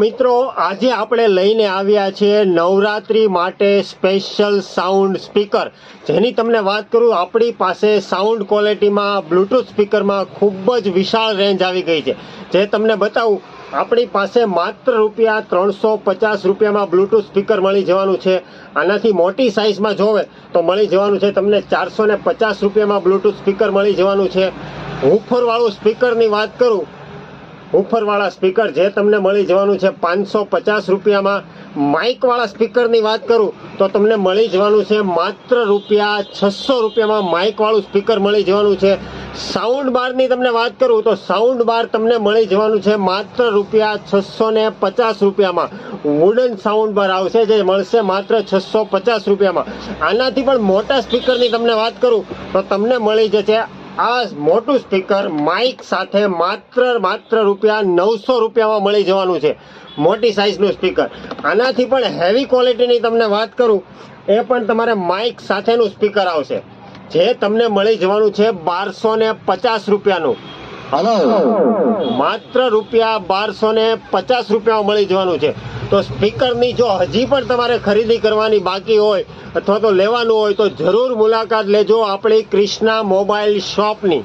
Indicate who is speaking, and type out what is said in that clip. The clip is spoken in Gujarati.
Speaker 1: મિત્રો આજે આપણે લઈને આવ્યા છીએ નવરાત્રી માટે સ્પેશિયલ સાઉન્ડ સ્પીકર, જેની તમને વાત કરું આપણી પાસે સાઉન્ડ ક્વોલિટીમાં બ્લૂટૂથ સ્પીકરમાં ખૂબ જ વિશાળ રેન્જ આવી ગઈ છે, જે તમને બતાવું. આપણી પાસે માત્ર ₹350 બ્લૂટૂથ સ્પીકર મળી જવાનું છે. આનાથી મોટી સાઇઝમાં જોવે તો મળી જવાનું છે તમને ₹450 બ્લૂટૂથ સ્પીકર મળી જવાનું છે. હૂફરવાળું સ્પીકરની વાત કરું, હૂફરવાળા સ્પીકર જે તમને મળી જવાનું છે ₹550. માઇકવાળા સ્પીકરની વાત કરું તો તમને મળી જવાનું છે માત્ર ₹600. માઇકવાળું સ્પીકર મળી જવાનું છે. સાઉન્ડ બારની તમને વાત કરું તો સાઉન્ડ બાર તમને મળી જવાનું છે માત્ર ₹650. વુડન સાઉન્ડ બાર આવશે, જે મળશે માત્ર ₹650. આનાથી પણ મોટા સ્પીકરની તમને વાત કરું તો તમને મળી જશે આ મોટું સ્પીકર માઇક સાથે માત્ર ₹900 મળી જવાનું છે. મોટી સાઇઝનું સ્પીકર. આનાથી પણ હેવી ક્વોલિટીની તમને વાત કરું, એ પણ તમારે માઇક સાથેનું સ્પીકર આવશે, જે તમને મળી જવાનું છે ₹1250. માત્ર ₹1250 મળી જવાનું છે. તો સ્પીકરની જો હજી પણ તમારે ખરીદી કરવાની બાકી હોય અથવા તો લેવાનું હોય તો જરૂર મુલાકાત લેજો આપણી ક્રિષ્ના મોબાઈલ શોપની.